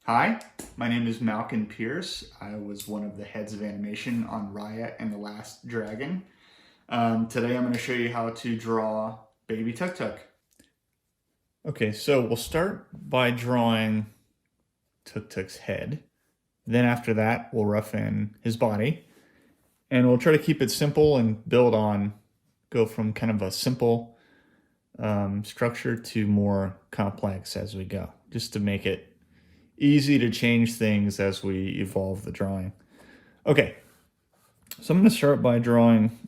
Hi, my name is Malcolm Pierce. I was one of the heads of animation on Raya and the Last Dragon. Today I'm going to show you how to draw Baby Tuk Tuk. Okay, so we'll start by drawing Tuk Tuk's head. Then after that, we'll rough in his body. And we'll try to keep it simple and go from kind of a simple structure to more complex as we go, just to make it easy to change things as we evolve the drawing. Okay, so I'm going to start by drawing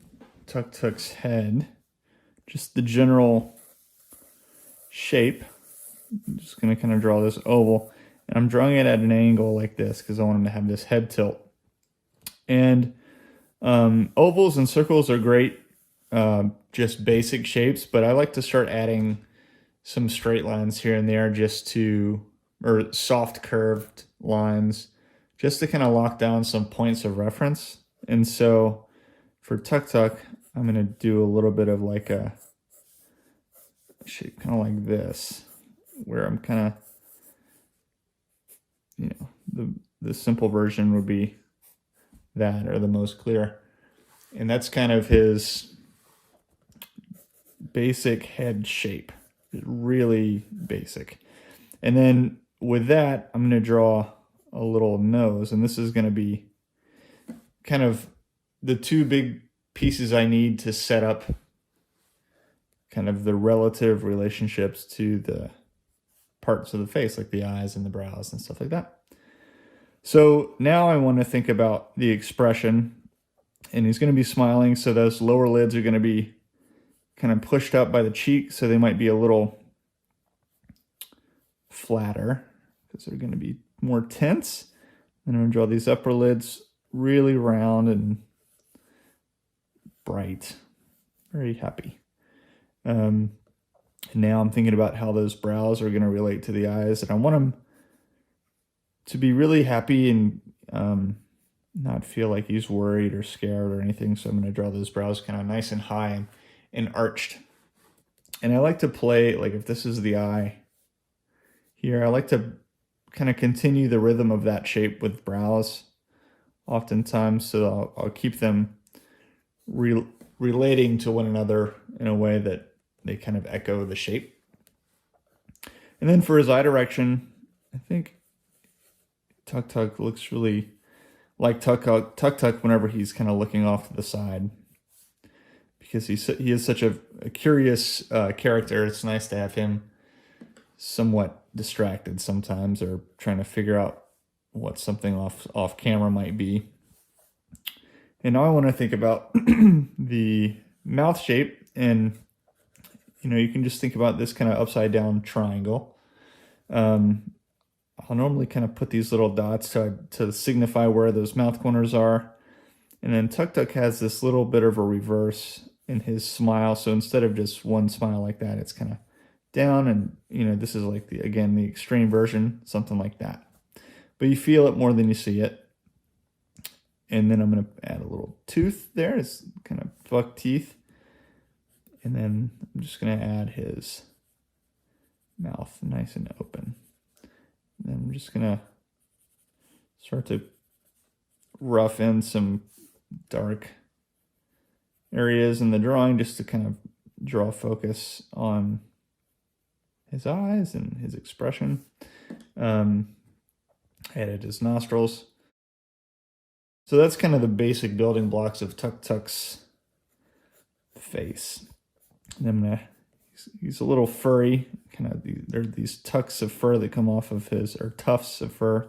Tuk Tuk's head, just the general shape. I'm just going to kind of draw this oval, and I'm drawing it at an angle like this because I want him to have this head tilt. And ovals and circles are great, just basic shapes, but I like to start adding some straight lines here and there or soft curved lines, just to kind of lock down some points of reference. And so for Tuk Tuk, I'm going to do a little bit of like a shape kind of like this, where I'm kind of, the simple version would be that, or the most clear. And that's kind of his basic head shape, really basic. And then with that, I'm going to draw a little nose, and this is going to be kind of the two big pieces I need to set up kind of the relative relationships to the parts of the face, like the eyes and the brows and stuff like that. So now I want to think about the expression, and he's going to be smiling, so those lower lids are going to be kind of pushed up by the cheek, so they might be a little flatter because they're going to be more tense. And I'm going to draw these upper lids really round and bright, very happy. And now I'm thinking about how those brows are going to relate to the eyes, and I want them to be really happy and not feel like he's worried or scared or anything. So I'm going to draw those brows kind of nice and high and arched. And I like to play, like if this is the eye here, I like to kind of continue the rhythm of that shape with brows oftentimes, so I'll keep them relating to one another in a way that they kind of echo the shape. And then for his eye direction, I think Tuk Tuk looks really like Tuk Tuk whenever he's kind of looking off to the side, because he is such a curious character. It's nice to have him somewhat distracted sometimes, or trying to figure out what something off camera might be. And now I want to think about the mouth shape, and you can just think about this kind of upside down triangle. I'll normally kind of put these little dots to signify where those mouth corners are. And then Tuk Tuk has this little bit of a reverse in his smile. So instead of just one smile like that, it's kind of down, and this is like the extreme version, something like that. But you feel it more than you see it. And then I'm going to add a little tooth there. It's kind of buck teeth. And then I'm just going to add his mouth nice and open. And then I'm just going to start to rough in some dark areas in the drawing, just to kind of draw focus on his eyes and his expression. Added his nostrils. So that's kind of the basic building blocks of Tuk Tuk's face. And he's a little furry, kind of, there are these tucks of fur that come off of his, or tucks of fur,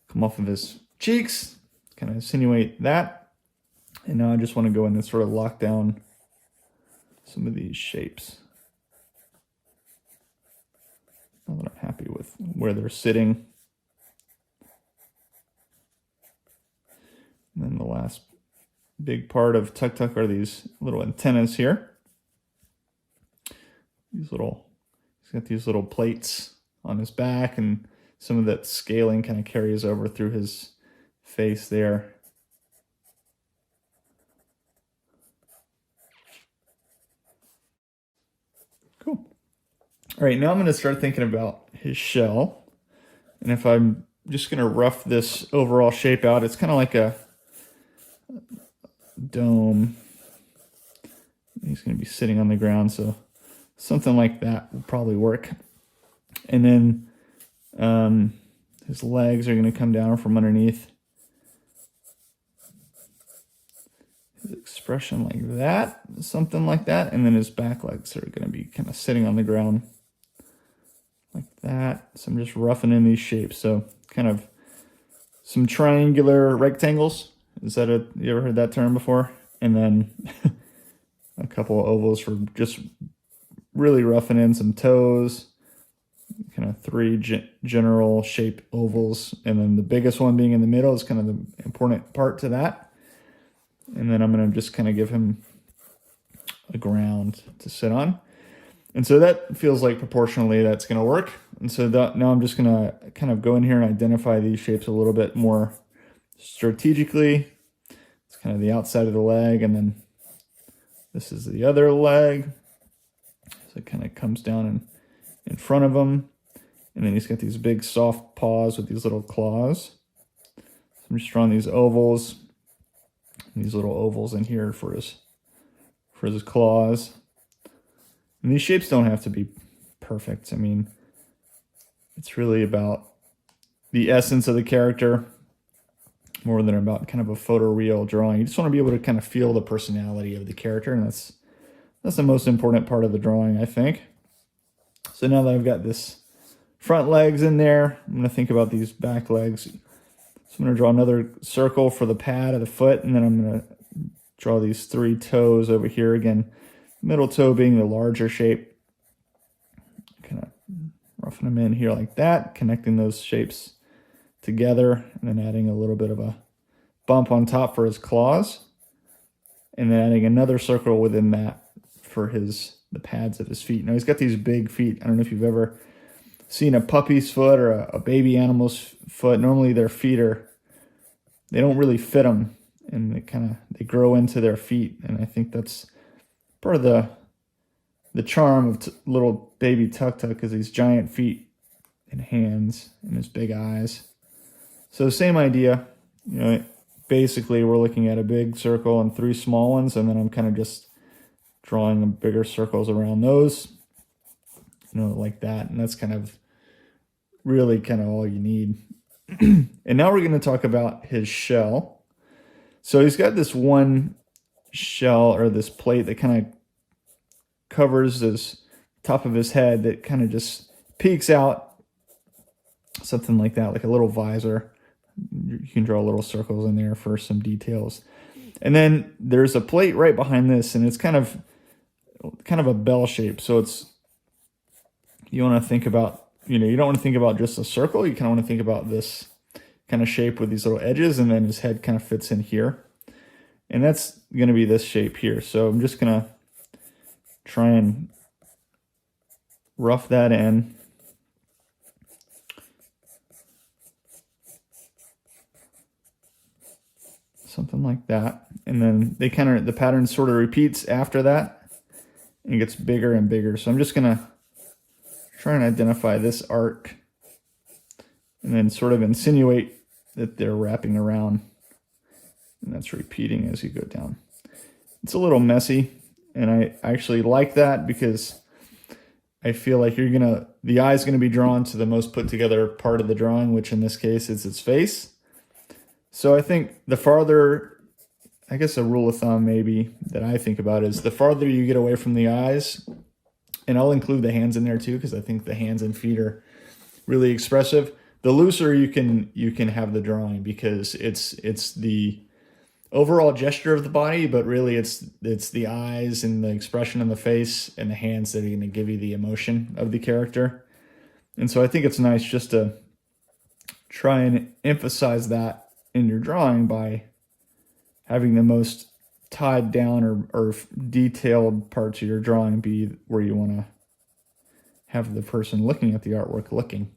come off of his cheeks, kind of insinuate that. And now I just want to go in and sort of lock down some of these shapes. Now that I'm happy with where they're sitting. And then the last big part of Tuk Tuk are these little antennas here. He's got these little plates on his back, and some of that scaling kind of carries over through his face there. Cool. All right, now I'm going to start thinking about his shell. And if I'm just going to rough this overall shape out, it's kind of like a dome. He's going to be sitting on the ground, so something like that will probably work. And then his legs are going to come down from underneath. His expression like that, something like that. And then his back legs are going to be kind of sitting on the ground like that. So I'm just roughing in these shapes. So kind of some triangular rectangles. Is that you ever heard that term before? And then a couple of ovals for just really roughing in some toes. Kind of three general shape ovals. And then the biggest one being in the middle is kind of the important part to that. And then I'm going to just kind of give him a ground to sit on. And so that feels like proportionally that's going to work. And so now I'm just going to kind of go in here and identify these shapes a little bit more strategically. It's kind of the outside of the leg, and then this is the other leg. So it kind of comes down in front of him. And then he's got these big soft paws with these little claws. So I'm just drawing these ovals. These little ovals in here for his claws. And these shapes don't have to be perfect. I mean, it's really about the essence of the character more than about kind of a photoreal drawing. You just want to be able to kind of feel the personality of the character, and that's the most important part of the drawing, I think. So now that I've got this front legs in there, I'm going to think about these back legs. So I'm going to draw another circle for the pad of the foot, and then I'm going to draw these three toes over here again. Middle toe being the larger shape. Kind of roughing them in here like that, connecting those shapes together, and then adding a little bit of a bump on top for his claws. And then adding another circle within that for the pads of his feet. Now he's got these big feet. I don't know if you've ever seen a puppy's foot or a baby animal's foot. Normally their feet they don't really fit them, and they grow into their feet. And I think that's part of the charm of little baby Tuk Tuk, is these giant feet and hands and his big eyes. So same idea, basically we're looking at a big circle and three small ones, and then I'm kind of just drawing the bigger circles around those, like that. And that's kind of really kind of all you need. And now we're going to talk about his shell. So he's got this one shell, or this plate, that kind of covers this top of his head that kind of just peeks out, something like that, like a little visor. You can draw little circles in there for some details. And then there's a plate right behind this, and it's kind of a bell shape. So you want to think about, you don't want to think about just a circle. You kind of want to think about this kind of shape with these little edges, and then his head kind of fits in here. And that's going to be this shape here. So I'm just going to try and rough that in. Something like that. And then the pattern sort of repeats after that and gets bigger and bigger. So I'm just going to try and identify this arc and then sort of insinuate that they're wrapping around, and that's repeating as you go down. It's a little messy, and I actually like that because I feel like the eye's going to be drawn to the most put together part of the drawing, which in this case is its face. So I think the farther, I guess a rule of thumb maybe that I think about is the farther you get away from the eyes, and I'll include the hands in there too, because I think the hands and feet are really expressive, the looser you can have the drawing, because it's the overall gesture of the body, but really it's the eyes and the expression on the face and the hands that are going to give you the emotion of the character. And so I think it's nice just to try and emphasize that in your drawing by having the most tied down or detailed parts of your drawing be where you want to have the person looking at the artwork looking.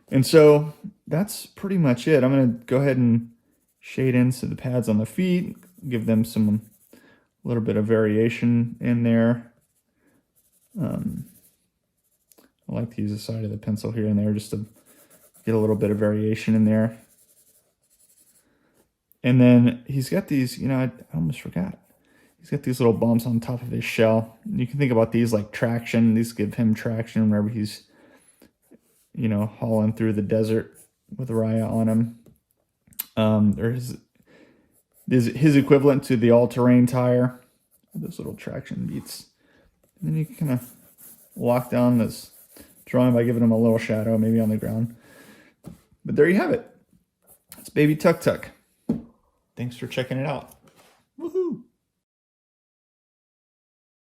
And so that's pretty much it. I'm going to go ahead and shade into the pads on the feet, give them a little bit of variation in there. I like to use the side of the pencil here and there just to get a little bit of variation in there. And then he's got these, you know, I almost forgot. He's got these little bumps on top of his shell. You can think about these like traction. These give him traction whenever he's, you know, hauling through the desert with Raya on him. There's his equivalent to the all-terrain tire. Those little traction beats. And then you can kind of lock down this drawing by giving him a little shadow, maybe on the ground. But there you have it. It's Baby Tuk Tuk. Thanks for checking it out. Woohoo!